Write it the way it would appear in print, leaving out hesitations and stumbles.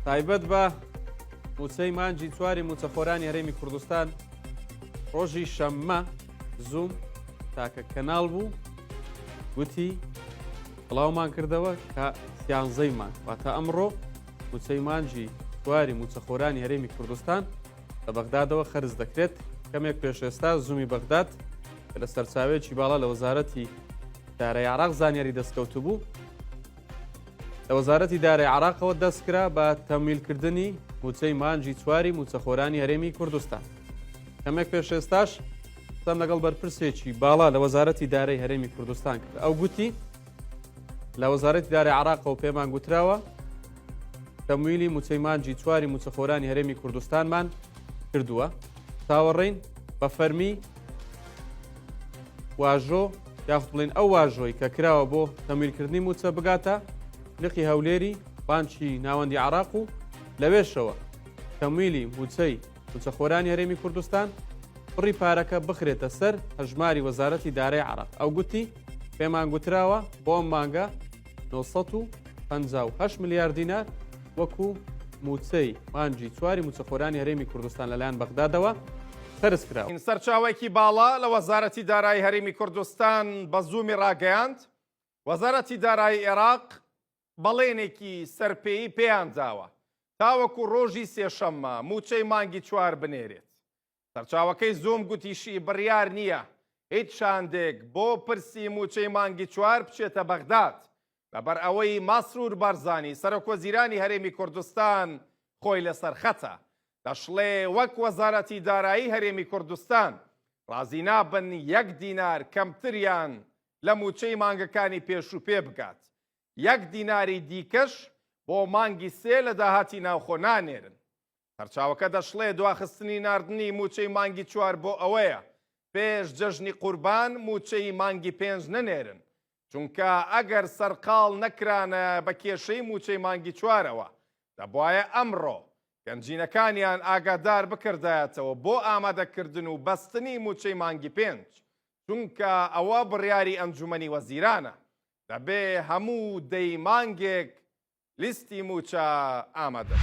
تایبەت بە موچەی مانجی چواری موچەخۆرانی هەرێمی کوردستان ڕۆژی شەممە زووم تاکە کەناڵ بوو گوتی بڵاومان کردەوە کە سیانزەی مانگ واتە ئەمڕۆ موچەی مانجی چواری موچەخۆرانی هەرێمی کوردستان لە بەغدادەوە خەرز دەکرێت کەمێک پێش ئێستا زوومی بەغداد کە لە سەرچاوێکی باڵا لە وەزارەتی دارایی عێراق زانیاری دەستکەوت بوو لە وەزارەتی دارایی عێراقەوە دەستکرا بە تەمویلکردنی موچەی مانجی چواری موچەخۆرانی هەرێمی کوردستان کەمێک پێش ئێستاش قسەم لەگەڵ بەرپرسێکی باڵا لە وەزارەتی دارایی هەرێمی کوردستان کرد ئەو گوتی لە وەزارەتی دارایی عێراقەوە پێمان گوتراوە تەمویلی موچەی مانجی چواری موچەخۆرانی هەرێمی کوردستانمان کردووە چاوەڕێین بە فەرمی واژۆ یاخود بڵێن ئەو واژۆی کە کراوە بۆ تەمویلکردنی موچە بگاتە لقی هەولێری بانکی ناوەندی عێراق و لەوێشەوە تەمویلی موچەی موچەخۆرانی هەرێمی کوردستان بڕی پارەکە بخرێتە سەر هەژماری وەزارەتی دارایی عێراق ئەو گوتی پێمان گوتراوە بۆ ئەم مانگە 958 ملیار دینار وەکو موچەی مانجی چواری موچەخۆرانی هەرێمی کوردستان لەلایەن بەغدادەوە خەرز کراوە. سەرچاوێکی باڵا لە وەزارەتی دارایی هەرێمی کوردستان بە زوومی ڕاگەیاند وەزارەتی دارایی عێراق بەڵێنێکی سەرپێیی پێیان داوە تاوەکو ڕۆژی سێشەممە موچەی مانگی چوار بنێرێت. سەرچاوەکەی زووم گوتیشی بڕیار نییە هیچ شاندێک بۆ پرسی موچەی مانگی چوار بچێتە بەغداد لەبەر ئەوەی ماسرور بارزانی سەرۆکوەزیرانی هەرێمی کوردستان خۆی لەسەر خەتە دەشڵێ وەک وەزارەتی دارایی هەرێمی کوردستان ڕازی نابن 1 دینار کەمتریان لە موچەی مانگەکانی پێشوپێ بکات 1 دیناری دیکەش بۆ مانگی سێ لە داهاتی ناوخۆ نانێرن. هەرچاوەکە دەشڵێ دواخستنی ناردنی موچەی مانگی چوار بۆ ئەوەیە پێش جەژنی قوربان موچەی مانگی پێنج نەنێرن چونکە ئەگەر سەرقاڵ نەکرانە بە کێشەی موچەی مانگی چوارەوە دەبوایە ئەمڕۆ گەنجینەکانیان ئاگادار بکردایەتەوە بۆ ئامادەکردن و بەستنی موچەی مانگی پێنج چونکە ئەوە بڕیاری ئەنجومەنی وەزیرانە دەبێ هەموو دەی مانگێک لیستی موچە ئامادە.